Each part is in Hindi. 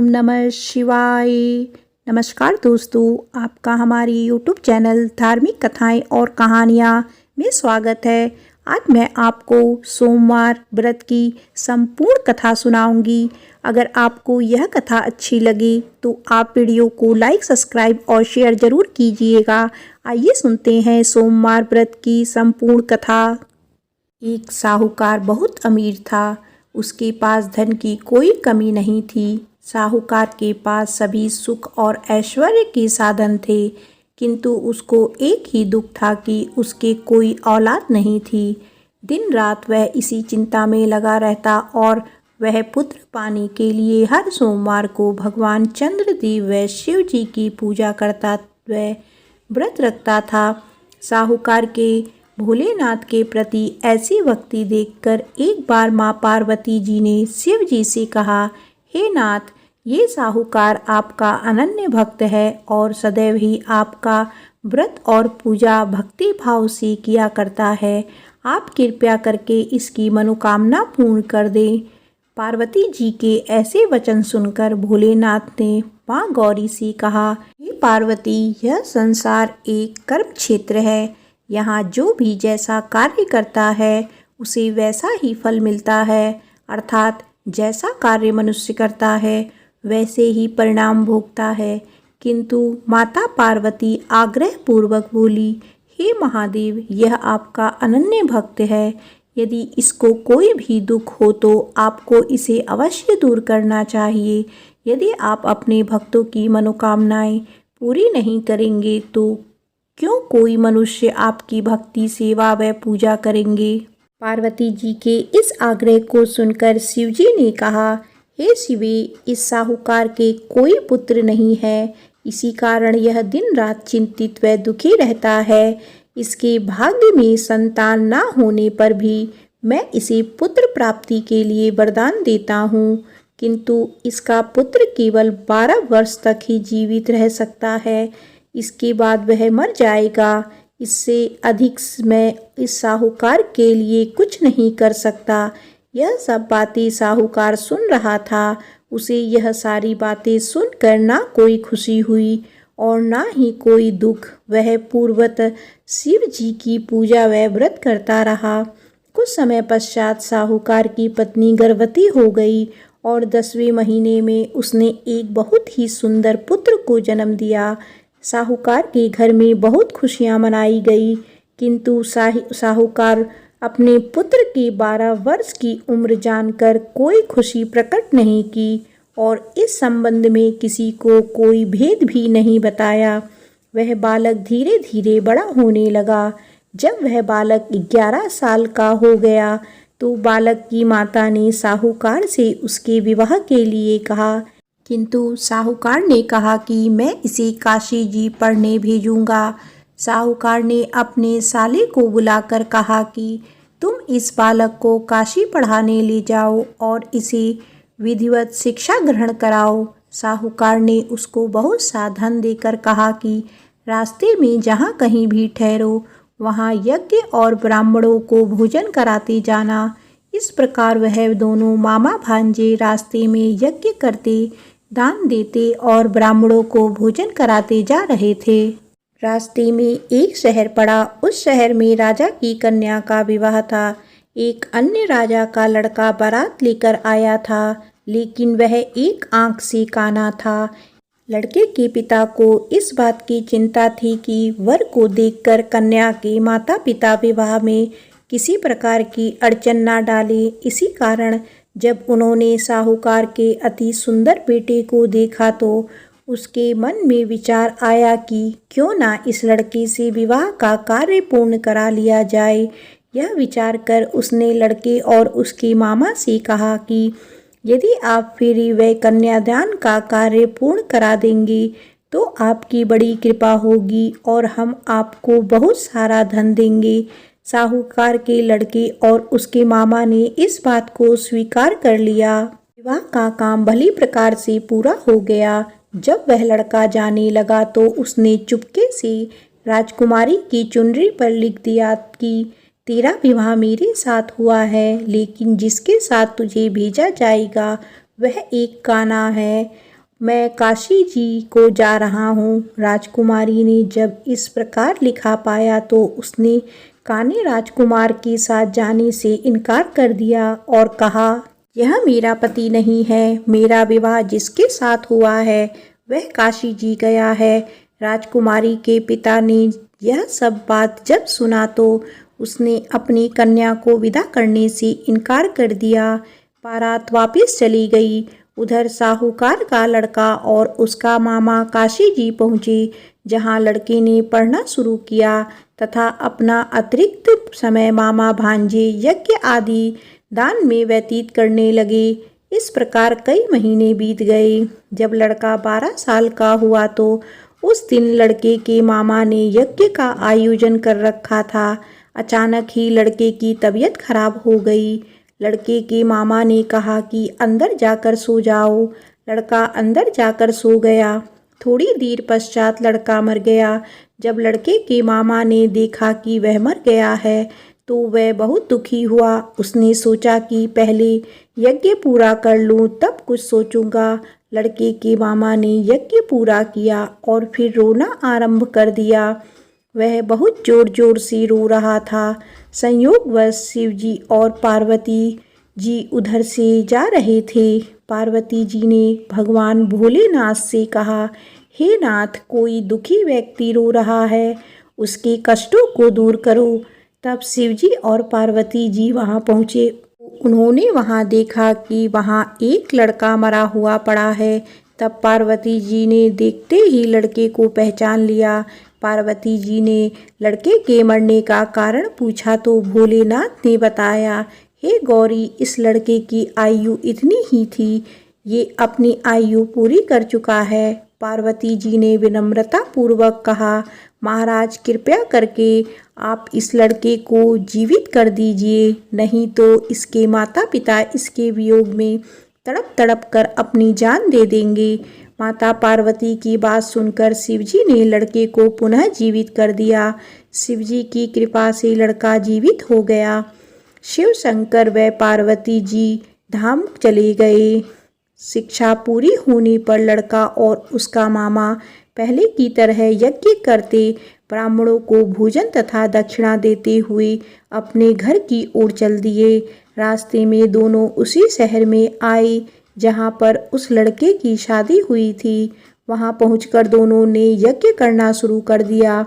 नमः शिवाय। नमस्कार दोस्तों, आपका हमारी YouTube चैनल धार्मिक कथाएं और कहानियां में स्वागत है। आज मैं आपको सोमवार व्रत की संपूर्ण कथा सुनाऊंगी। अगर आपको यह कथा अच्छी लगे तो आप वीडियो को लाइक, सब्सक्राइब और शेयर जरूर कीजिएगा। आइए सुनते हैं सोमवार व्रत की संपूर्ण कथा। एक साहूकार बहुत अमीर था। उसके पास धन की कोई कमी नहीं थी। साहूकार के पास सभी सुख और ऐश्वर्य के साधन थे, किंतु उसको एक ही दुख था कि उसके कोई औलाद नहीं थी। दिन रात वह इसी चिंता में लगा रहता और वह पुत्र पाने के लिए हर सोमवार को भगवान चंद्रदेव व शिव जी की पूजा करता व व्रत रखता था। साहूकार के भोलेनाथ के प्रति ऐसी भक्ति देखकर एक बार माँ पार्वती जी ने शिव जी से कहा, हे नाथ, ये साहूकार आपका अनन्य भक्त है और सदैव ही आपका व्रत और पूजा भक्ति भाव से किया करता है। आप कृपया करके इसकी मनोकामना पूर्ण कर दें। पार्वती जी के ऐसे वचन सुनकर भोलेनाथ ने माँ गौरी से कहा, हे पार्वती, यह संसार एक कर्म क्षेत्र है। यहाँ जो भी जैसा कार्य करता है उसे वैसा ही फल मिलता है, अर्थात जैसा कार्य मनुष्य करता है वैसे ही परिणाम भोगता है। किंतु माता पार्वती आग्रह पूर्वक बोली, हे महादेव, यह आपका अनन्य भक्त है। यदि इसको कोई भी दुख हो तो आपको इसे अवश्य दूर करना चाहिए। यदि आप अपने भक्तों की मनोकामनाएं पूरी नहीं करेंगे तो क्यों कोई मनुष्य आपकी भक्ति, सेवा व पूजा करेंगे। पार्वती जी के इस आग्रह को सुनकर शिवजी ने कहा, हे शिवे, इस साहूकार के कोई पुत्र नहीं है। इसी कारण यह दिन रात चिंतित व दुखी रहता है। इसके भाग्य में संतान न होने पर भी मैं इसे पुत्र प्राप्ति के लिए वरदान देता हूँ, किंतु इसका पुत्र केवल 12 वर्ष तक ही जीवित रह सकता है। इसके बाद वह मर जाएगा। इससे अधिक मैं इस साहूकार के लिए कुछ नहीं कर सकता। यह सब बातें साहूकार सुन रहा था। उसे यह सारी बातें सुनकर ना कोई खुशी हुई और ना ही कोई दुख। वह पूर्वत शिव जी की पूजा व व्रत करता रहा। कुछ समय पश्चात साहूकार की पत्नी गर्भवती हो गई और 10वें महीने में उसने एक बहुत ही सुंदर पुत्र को जन्म दिया। साहूकार के घर में बहुत खुशियां मनाई गई, किंतु साहूकार अपने पुत्र की 12 वर्ष की उम्र जानकर कोई खुशी प्रकट नहीं की और इस संबंध में किसी को कोई भेद भी नहीं बताया। वह बालक धीरे धीरे बड़ा होने लगा। जब वह बालक 11 साल का हो गया तो बालक की माता ने साहूकार से उसके विवाह के लिए कहा, किंतु साहूकार ने कहा कि मैं इसे काशी जी पढ़ने भेजूंगा। साहूकार ने अपने साले को बुलाकर कहा कि तुम इस बालक को काशी पढ़ाने ले जाओ और इसे विधिवत शिक्षा ग्रहण कराओ। साहूकार ने उसको बहुत सा धन देकर कहा कि रास्ते में जहाँ कहीं भी ठहरो वहाँ यज्ञ और ब्राह्मणों को भोजन कराते जाना। इस प्रकार वह दोनों मामा भांजे रास्ते में यज्ञ करते, दान देते और ब्राह्मणों को भोजन कराते जा रहे थे। रास्ते में एक शहर पड़ा। उस शहर में राजा की कन्या का विवाह था। एक अन्य राजा का लड़का बारात लेकर आया था, लेकिन वह एक आंख से काना था। लड़के के पिता को इस बात की चिंता थी कि वर को देखकर कन्या के माता पिता विवाह में किसी प्रकार की अड़चन न डालें। इसी कारण जब उन्होंने साहूकार के अति सुंदर बेटे को देखा तो उसके मन में विचार आया कि क्यों ना इस लड़के से विवाह का कार्य पूर्ण करा लिया जाए। यह विचार कर उसने लड़के और उसके मामा से कहा कि यदि आप फेरी व कन्यादान का कार्य पूर्ण करा देंगे तो आपकी बड़ी कृपा होगी और हम आपको बहुत सारा धन देंगे। साहूकार के लड़के और उसके मामा ने इस बात को स्वीकार कर लिया। विवाह का काम भली प्रकार से पूरा हो गया। जब वह लड़का जाने लगा तो उसने चुपके से राजकुमारी की चुनरी पर लिख दिया कि तेरा विवाह मेरे साथ हुआ है, लेकिन जिसके साथ तुझे भेजा जाएगा वह एक काना है मैं काशी जी को जा रहा हूँ। राजकुमारी ने जब इस प्रकार लिखा पाया तो उसने कान्हे राजकुमार के साथ जाने से इनकार कर दिया और कहा, यह मेरा पति नहीं है। मेरा विवाह जिसके साथ हुआ है वह काशी जी गया है। राजकुमारी के पिता ने यह सब बात जब सुना तो उसने अपनी कन्या को विदा करने से इनकार कर दिया। बारात वापस चली गई। उधर साहूकार का लड़का और उसका मामा काशी जी पहुँचे, जहाँ लड़के ने पढ़ना शुरू किया तथा अपना अतिरिक्त समय मामा भांजे यज्ञ आदि दान में व्यतीत करने लगे। इस प्रकार कई महीने बीत गए। जब लड़का 12 साल का हुआ तो उस दिन लड़के के मामा ने यज्ञ का आयोजन कर रखा था। अचानक ही लड़के की तबीयत खराब हो गई। लड़के के मामा ने कहा कि अंदर जाकर सो जाओ। लड़का अंदर जाकर सो गया। थोड़ी देर पश्चात लड़का मर गया। जब लड़के के मामा ने देखा कि वह मर गया है तो वह बहुत दुखी हुआ। उसने सोचा कि पहले यज्ञ पूरा कर लूं तब कुछ सोचूंगा। लड़के के मामा ने यज्ञ पूरा किया और फिर रोना आरंभ कर दिया। वह बहुत जोर जोर से रो रहा था। संयोगवश शिवजी और पार्वती जी उधर से जा रहे थे। पार्वती जी ने भगवान भोलेनाथ से कहा, हे नाथ, कोई दुखी व्यक्ति रो रहा है, उसके कष्टों को दूर करो। तब शिवजी और पार्वती जी वहां पहुँचे। उन्होंने वहां देखा कि वहां एक लड़का मरा हुआ पड़ा है। तब पार्वती जी ने देखते ही लड़के को पहचान लिया। पार्वती जी ने लड़के के मरने का कारण पूछा तो भोलेनाथ ने बताया, हे गौरी, इस लड़के की आयु इतनी ही थी, ये अपनी आयु पूरी कर चुका है। पार्वती जी ने विनम्रता पूर्वक कहा, महाराज, कृपया करके आप इस लड़के को जीवित कर दीजिए, नहीं तो इसके माता पिता इसके वियोग में तड़प तड़प कर अपनी जान दे देंगे। माता पार्वती की बात सुनकर शिवजी ने लड़के को पुनः जीवित कर दिया। शिवजी की कृपा से लड़का जीवित हो गया। शिव शंकर व पार्वती जी धाम चले गए। शिक्षा पूरी होने पर लड़का और उसका मामा पहले की तरह यज्ञ करते, ब्राह्मणों को भोजन तथा दक्षिणा देते हुए अपने घर की ओर चल दिए। रास्ते में दोनों उसी शहर में आए जहाँ पर उस लड़के की शादी हुई थी। वहाँ पहुंचकर दोनों ने यज्ञ करना शुरू कर दिया।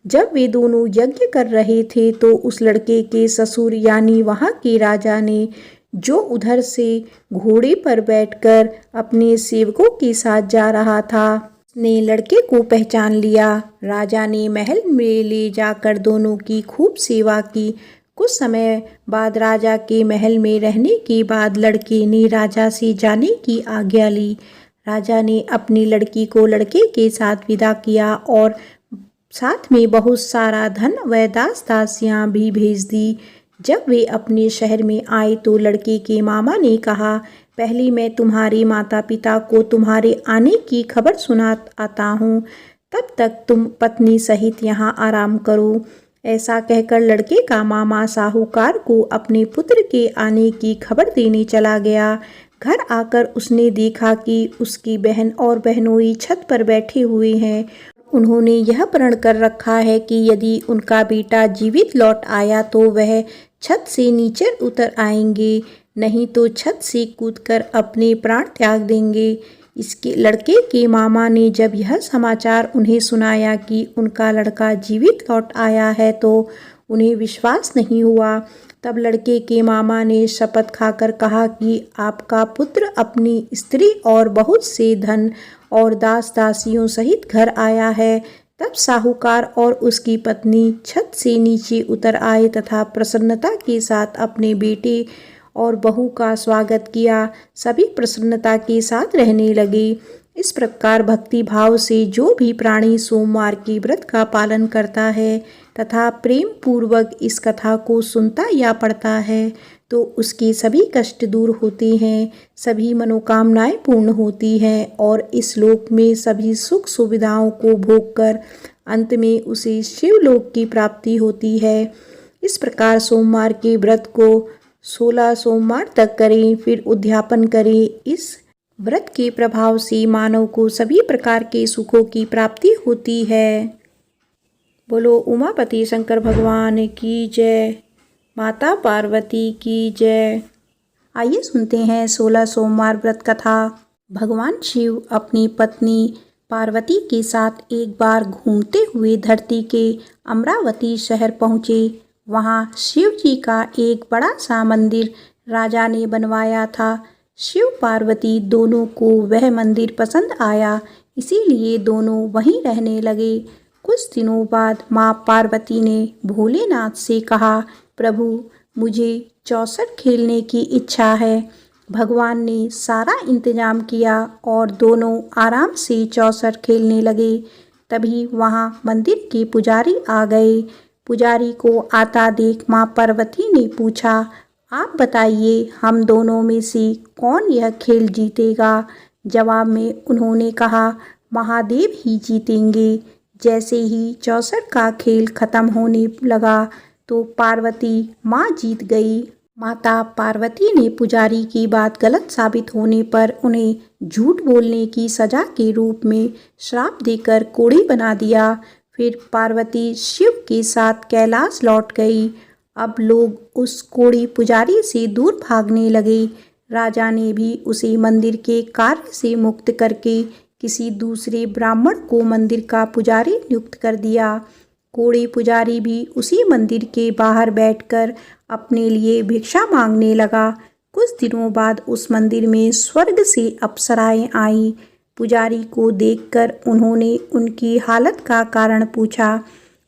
जब वे दोनों यज्ञ कर रहे थे तो उस लड़के के ससुर यानी वहाँ के राजा ने, जो उधर से घोड़े पर बैठकर अपने सेवकों के साथ जा रहा था, ने लड़के को पहचान लिया। राजा ने महल में ले जाकर दोनों की खूब सेवा की। कुछ समय बाद राजा के महल में रहने के बाद लड़के ने राजा से जाने की आज्ञा ली। राजा ने अपनी लड़की को लड़के के साथ विदा किया और साथ में बहुत सारा धन व दास दासियां भी भेज दी। जब वे अपने शहर में आए तो लड़के के मामा ने कहा, पहले मैं तुम्हारे माता पिता को तुम्हारे आने की खबर सुना आता हूँ, तब तक तुम पत्नी सहित यहाँ आराम करो। ऐसा कहकर लड़के का मामा साहूकार को अपने पुत्र के आने की खबर देने चला गया। घर आकर उसने देखा कि उसकी बहन और बहनोई छत पर बैठे हुए हैं। उन्होंने यह प्रण कर रखा है कि यदि उनका बेटा जीवित लौट आया तो वह छत से नीचे उतर आएंगे, नहीं तो छत से कूदकर अपने प्राण त्याग देंगे। इसके लड़के के मामा ने जब यह समाचार उन्हें सुनाया कि उनका लड़का जीवित लौट आया है तो उन्हें विश्वास नहीं हुआ। तब लड़के के मामा ने शपथ खाकर कहा कि आपका पुत्र अपनी स्त्री और बहुत से धन और दास दासियों सहित घर आया है। तब साहूकार और उसकी पत्नी छत से नीचे उतर आए तथा प्रसन्नता के साथ अपने बेटे और बहू का स्वागत किया। सभी प्रसन्नता के साथ रहने लगे। इस प्रकार भक्ति भाव से जो भी प्राणी सोमवार के व्रत का पालन करता है तथा प्रेम पूर्वक इस कथा को सुनता या पढ़ता है तो उसके सभी कष्ट दूर होते हैं, सभी मनोकामनाएं पूर्ण होती हैं और इस लोक में सभी सुख सुविधाओं को भोगकर अंत में उसे शिवलोक की प्राप्ति होती है। इस प्रकार सोमवार के व्रत को 16 सोमवार तक करें, फिर उद्यापन करें। इस व्रत के प्रभाव से मानव को सभी प्रकार के सुखों की प्राप्ति होती है। बोलो उमापति शंकर भगवान की जय, माता पार्वती की जय। आइए सुनते हैं 16 सोमवार व्रत कथा। भगवान शिव अपनी पत्नी पार्वती के साथ एक बार घूमते हुए धरती के अमरावती शहर पहुँचे। वहाँ शिव जी का एक बड़ा सा मंदिर राजा ने बनवाया था। शिव पार्वती दोनों को वह मंदिर पसंद आया, इसीलिए दोनों वहीं रहने लगे। कुछ दिनों बाद माँ पार्वती ने भोलेनाथ से कहा, प्रभु मुझे चौसर खेलने की इच्छा है। भगवान ने सारा इंतजाम किया और दोनों आराम से चौसर खेलने लगे। तभी वहाँ मंदिर के पुजारी आ गए। पुजारी को आता देख माँ पार्वती ने पूछा, आप बताइए हम दोनों में से कौन यह खेल जीतेगा। जवाब में उन्होंने कहा, महादेव ही जीतेंगे। जैसे ही चौसर का खेल खत्म होने लगा तो पार्वती माँ जीत गई। माता पार्वती ने पुजारी की बात गलत साबित होने पर उन्हें झूठ बोलने की सजा के रूप में श्राप देकर कोढ़ी बना दिया। फिर पार्वती शिव के साथ कैलाश लौट गई। अब लोग उस कोढ़ी पुजारी से दूर भागने लगे। राजा ने भी उसे मंदिर के कार्य से मुक्त करके किसी दूसरे ब्राह्मण को मंदिर का पुजारी नियुक्त कर दिया। कोढ़ी पुजारी भी उसी मंदिर के बाहर बैठकर अपने लिए भिक्षा मांगने लगा। कुछ दिनों बाद उस मंदिर में स्वर्ग से अप्सराएं आईं। पुजारी को देखकर उन्होंने उनकी हालत का कारण पूछा।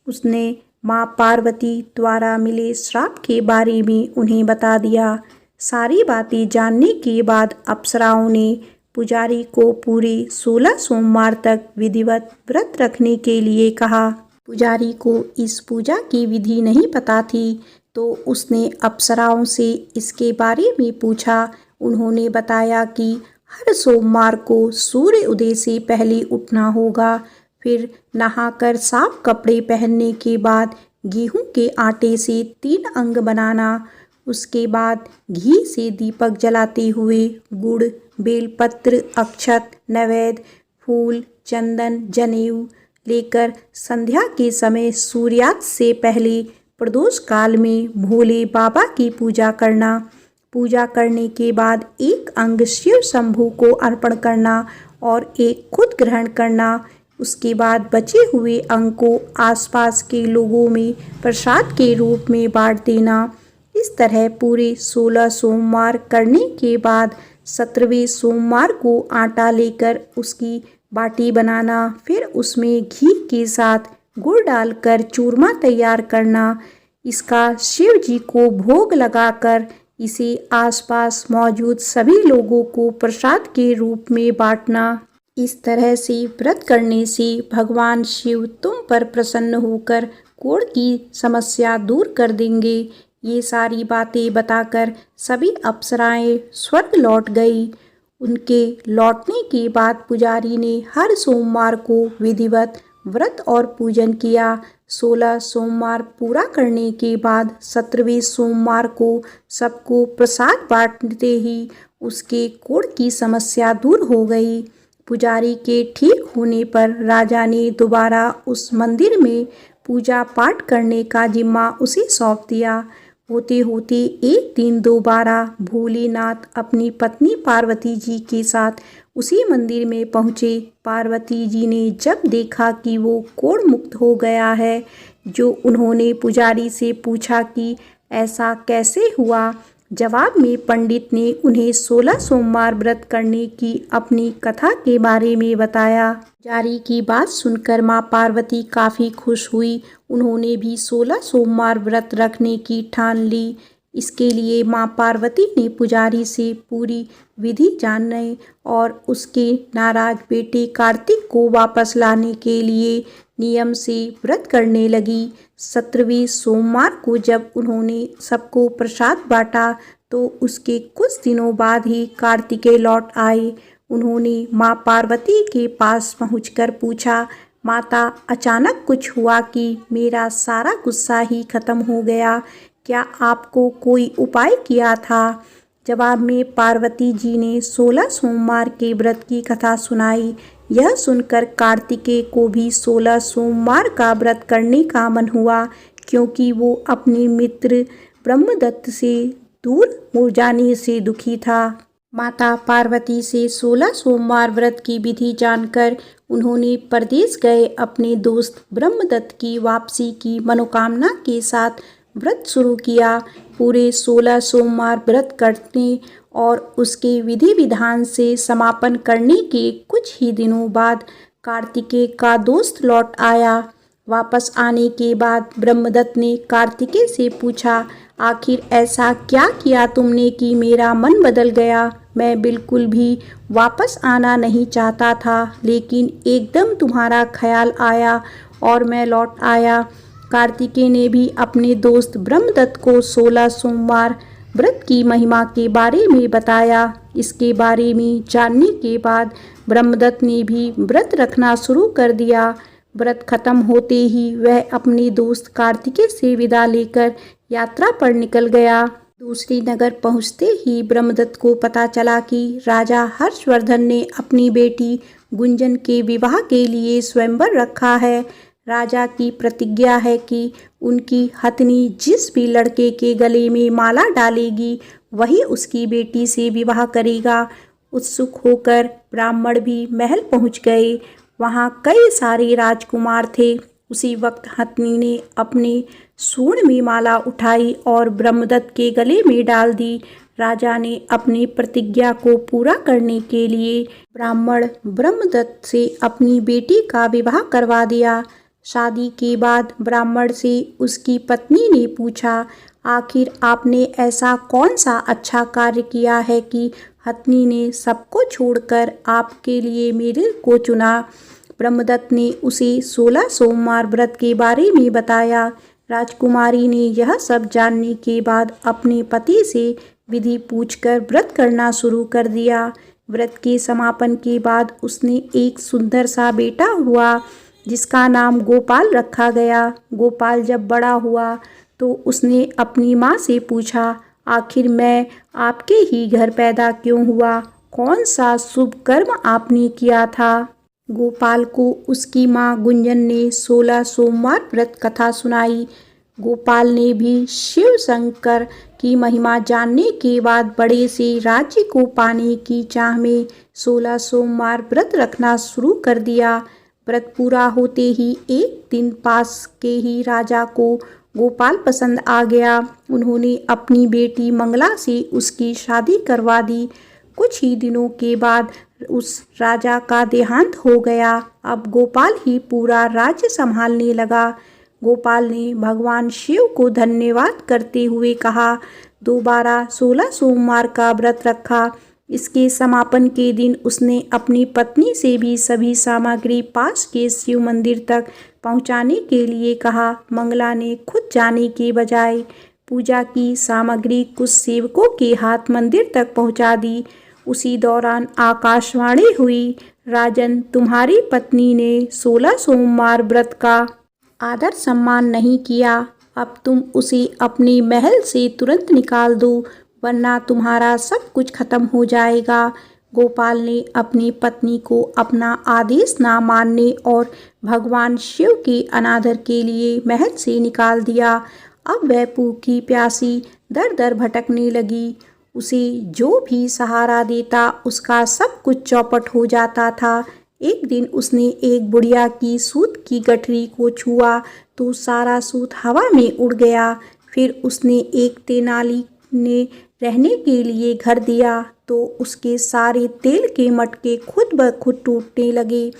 उसने माँ पार्वती द्वारा मिले श्राप के बारे में उन्हें बता दिया। सारी बातें जानने के बाद अप्सराओं ने पुजारी को पूरे 16 सोमवार तक विधिवत व्रत रखने के लिए कहा। पुजारी को इस पूजा की विधि नहीं पता थी, तो उसने अप्सराओं से इसके बारे में पूछा। उन्होंने बताया कि हर सोमवार को सूर्य उदय से पहले उठना होगा। फिर नहाकर साफ कपड़े पहनने के बाद गेहूं के आटे से 3 अंग बनाना। उसके बाद घी से दीपक जलाते हुए गुड़, बेलपत्र, अक्षत, नैवेद्य, फूल, चंदन, जनेऊ लेकर संध्या के समय सूर्यास्त से पहले प्रदोष काल में भोले बाबा की पूजा करना। पूजा करने के बाद एक अंग शिव शंभू को अर्पण करना और एक खुद ग्रहण करना। उसके बाद बचे हुए अंग को आसपास के लोगों में प्रसाद के रूप में बांट देना। इस तरह पूरे 16 सोमवार करने के बाद 17वें सोमवार को आटा लेकर उसकी बाटी बनाना। फिर उसमें घी के साथ गुड़ डालकर चूरमा तैयार करना। इसका शिव जी को भोग लगाकर इसे आसपास मौजूद सभी लोगों को प्रसाद के रूप में बांटना। इस तरह से व्रत करने से भगवान शिव तुम पर प्रसन्न होकर कोढ़ की समस्या दूर कर देंगे। ये सारी बातें बताकर सभी अप्सराएं स्वर्ग लौट गई। उनके लौटने के बाद पुजारी ने हर सोमवार को विधिवत व्रत और पूजन किया। 16 सोमवार पूरा करने के बाद 17वें सोमवार को सबको प्रसाद बांटते ही उसके कोढ़ की समस्या दूर हो गई। पुजारी के ठीक होने पर राजा ने दोबारा उस मंदिर में पूजा पाठ करने का जिम्मा उसे सौंप दिया। होते होते एक दिन दोबारा भोलेनाथ अपनी पत्नी पार्वती जी के साथ उसी मंदिर में पहुँचे। पार्वती जी ने जब देखा कि वो कोढ़ मुक्त हो गया है, जो उन्होंने पुजारी से पूछा कि ऐसा कैसे हुआ। जवाब में पंडित ने उन्हें 16 सोमवार व्रत करने की अपनी कथा के बारे में बताया। पुजारी की बात सुनकर माँ पार्वती काफ़ी खुश हुई। उन्होंने भी 16 सोमवार व्रत रखने की ठान ली। इसके लिए माँ पार्वती ने पुजारी से पूरी विधि जानने और उसके नाराज बेटे कार्तिक को वापस लाने के लिए नियम से व्रत करने लगी। 17वें सोमवार को जब उन्होंने सबको प्रसाद बांटा तो उसके कुछ दिनों बाद ही कार्तिकेय लौट आए। उन्होंने माँ पार्वती के पास पहुंचकर पूछा, माता अचानक कुछ हुआ कि मेरा सारा गुस्सा ही खत्म हो गया, क्या आपको कोई उपाय किया था। जवाब में पार्वती जी ने 16 सोमवार के व्रत की कथा सुनाई। यह सुनकर कार्तिकेय को भी 16 सोमवार का व्रत करने का मन हुआ, क्योंकि वो अपने मित्र ब्रह्मदत्त से दूर हो जाने से दुखी था। माता पार्वती से 16 सोमवार व्रत की विधि जानकर उन्होंने परदेश गए अपने दोस्त ब्रह्मदत्त की वापसी की मनोकामना के साथ व्रत शुरू किया। पूरे 16 सोमवार व्रत करने और उसके विधि विधान से समापन करने के कुछ ही दिनों बाद कार्तिकेय का दोस्त लौट आया। वापस आने के बाद ब्रह्मदत्त ने कार्तिकेय से पूछा, आखिर ऐसा क्या किया तुमने कि मेरा मन बदल गया? मैं बिल्कुल भी वापस आना नहीं चाहता था, लेकिन एकदम तुम्हारा ख्याल आया और मैं लौट आया। कार्तिकेय ने भी अपने दोस्त ब्रह्मदत्त को 16 सोमवार व्रत की महिमा के बारे में बताया। इसके बारे में जानने के बाद ब्रह्मदत्त ने भी व्रत रखना शुरू कर दिया। व्रत खत्म होते ही वह अपने दोस्त कार्तिकेय से विदा लेकर यात्रा पर निकल गया। दूसरी नगर पहुंचते ही ब्रह्मदत्त को पता चला कि राजा हर्षवर्धन ने अपनी बेटी गुंजन के विवाह के लिए स्वयंवर रखा है। राजा की प्रतिज्ञा है कि उनकी हथनी जिस भी लड़के के गले में माला डालेगी वही उसकी बेटी से विवाह करेगा। उत्सुक होकर ब्राह्मण भी महल पहुंच गए। वहां कई सारे राजकुमार थे। उसी वक्त हथनी ने अपने सूंड में माला उठाई और ब्रह्मदत्त के गले में डाल दी। राजा ने अपनी प्रतिज्ञा को पूरा करने के लिए ब्राह्मण ब्रह्मदत्त से अपनी बेटी का विवाह करवा दिया। शादी के बाद ब्राह्मण से उसकी पत्नी ने पूछा, आखिर आपने ऐसा कौन सा अच्छा कार्य किया है कि हथनी ने सबको छोड़कर आपके लिए मेरे को चुना? ब्रह्मदत्त ने उसे 16 सोमवार व्रत के बारे में बताया। राजकुमारी ने यह सब जानने के बाद अपने पति से विधि पूछकर व्रत करना शुरू कर दिया। व्रत के समापन के बाद उसने एक सुंदर सा बेटा हुआ, जिसका नाम गोपाल रखा गया। गोपाल जब बड़ा हुआ तो उसने अपनी माँ से पूछा, आखिर मैं आपके ही घर पैदा क्यों हुआ? कौन सा शुभ कर्म आपने किया था? गोपाल को उसकी माँ गुंजन ने 16 सोमवार व्रत कथा सुनाई। गोपाल ने भी शिव शंकर की महिमा जानने के बाद बड़े से राज्य को पाने की चाह में 16 सोमवार व्रत रखना शुरू कर दिया। व्रत पूरा होते ही एक दिन पास के ही राजा को गोपाल पसंद आ गया। उन्होंने अपनी बेटी मंगला से उसकी शादी करवा दी। कुछ ही दिनों के बाद उस राजा का देहांत हो गया। अब गोपाल ही पूरा राज्य संभालने लगा। गोपाल ने भगवान शिव को धन्यवाद करते हुए कहा, दोबारा 16 सोमवार का व्रत रखा। इसके समापन के दिन उसने अपनी पत्नी से भी सभी सामग्री पास के शिव मंदिर तक पहुंचाने के लिए कहा। मंगला ने खुद जाने के बजाय पूजा की सामग्री कुछ सेवकों के हाथ मंदिर तक पहुंचा दी। उसी दौरान आकाशवाणी हुई, राजन, तुम्हारी पत्नी ने 16 सोमवार व्रत का आदर सम्मान नहीं किया। अब तुम उसे अपने महल से तुरंत निकाल दो, वरना तुम्हारा सब कुछ खत्म हो जाएगा। गोपाल ने अपनी पत्नी को अपना आदेश ना मानने और भगवान शिव के अनादर के लिए महल से निकाल दिया। अब वह भूखी प्यासी दर दर भटकने लगी। उसे जो भी सहारा देता उसका सब कुछ चौपट हो जाता था। एक दिन उसने एक बुढ़िया की सूत की गठरी को छुआ तो सारा सूत हवा में उड़ गया। फिर उसने एक तेनाली ने रहने के लिए घर दिया तो उसके सारे तेल के मटके खुद ब खुद टूटने लगे।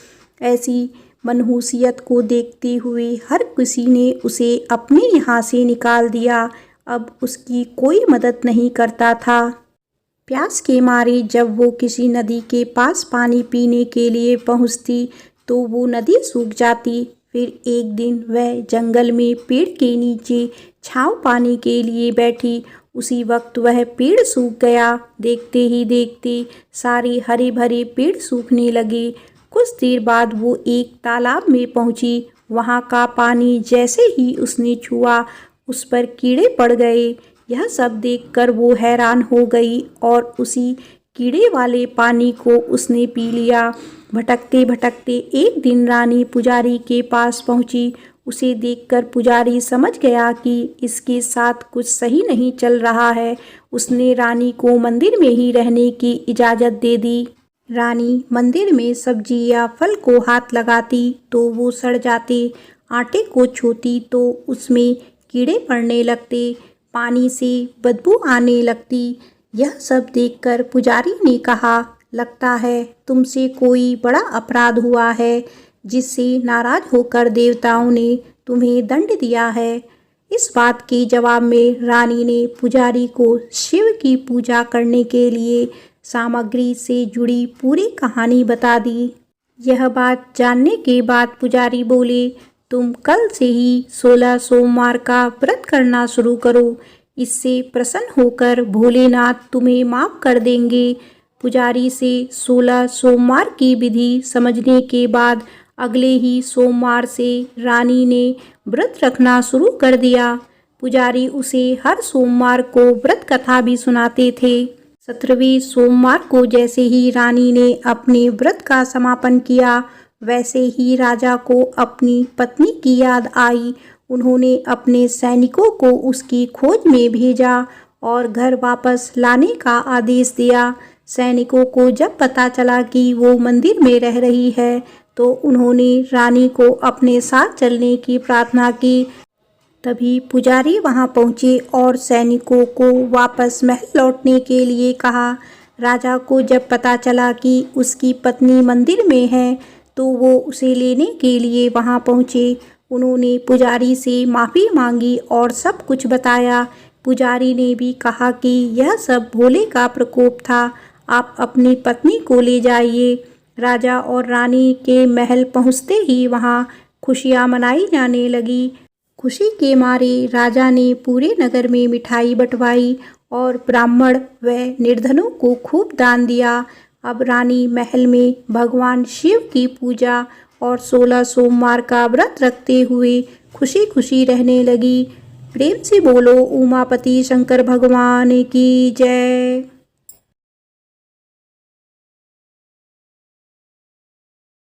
ऐसी मनहूसियत को देखते हुए हर किसी ने उसे अपने यहाँ से निकाल दिया। अब उसकी कोई मदद नहीं करता था। प्यास के मारे जब वो किसी नदी के पास पानी पीने के लिए पहुँचती तो वो नदी सूख जाती। फिर एक दिन वह जंगल में पेड़ के नीचे छाँव पाने के लिए बैठी। उसी वक्त वह पेड़ सूख गया। देखते ही देखते सारे हरे भरे पेड़ सूखने लगे। कुछ देर बाद वो एक तालाब में पहुंची। वहां का पानी जैसे ही उसने छुआ उस पर कीड़े पड़ गए। यह सब देखकर वो हैरान हो गई और उसी कीड़े वाले पानी को उसने पी लिया। भटकते भटकते एक दिन रानी पुजारी के पास पहुंची। उसे देखकर पुजारी समझ गया कि इसके साथ कुछ सही नहीं चल रहा है। उसने रानी को मंदिर में ही रहने की इजाज़त दे दी। रानी मंदिर में सब्जी या फल को हाथ लगाती तो वो सड़ जाते, आटे को छूती तो उसमें कीड़े पड़ने लगते, पानी से बदबू आने लगती। यह सब देखकर पुजारी ने कहा, लगता है तुमसे कोई बड़ा अपराध हुआ है, जिससे नाराज होकर देवताओं ने तुम्हें दंड दिया है। इस बात के जवाब में रानी ने पुजारी को शिव की पूजा करने के लिए सामग्री से जुड़ी पूरी कहानी बता दी। यह बात जानने के बाद पुजारी बोले, तुम कल से ही 16 सोमवार का व्रत करना शुरू करो। इससे प्रसन्न होकर भोलेनाथ तुम्हें माफ़ कर देंगे। पुजारी से 16 सोमवार की विधि समझने के बाद अगले ही सोमवार से रानी ने व्रत रखना शुरू कर दिया। पुजारी उसे हर सोमवार को व्रत कथा भी सुनाते थे। 17वें सोमवार को जैसे ही रानी ने अपने व्रत का समापन किया, वैसे ही राजा को अपनी पत्नी की याद आई। उन्होंने अपने सैनिकों को उसकी खोज में भेजा और घर वापस लाने का आदेश दिया। सैनिकों को जब पता चला कि वो मंदिर में रह रही है, तो उन्होंने रानी को अपने साथ चलने की प्रार्थना की। तभी पुजारी वहां पहुंचे और सैनिकों को वापस महल लौटने के लिए कहा। राजा को जब पता चला कि उसकी पत्नी मंदिर में है, तो वो उसे लेने के लिए वहां पहुंचे। उन्होंने पुजारी से माफ़ी मांगी और सब कुछ बताया। पुजारी ने भी कहा कि यह सब भोले का प्रकोप था, आप अपनी पत्नी को ले जाइए। राजा और रानी के महल पहुंचते ही वहां खुशियां मनाई जाने लगी। खुशी के मारे राजा ने पूरे नगर में मिठाई बंटवाई और ब्राह्मण व निर्धनों को खूब दान दिया। अब रानी महल में भगवान शिव की पूजा और 16 सोमवार का व्रत रखते हुए खुशी खुशी रहने लगी। प्रेम से बोलो उमापति शंकर भगवान की जय।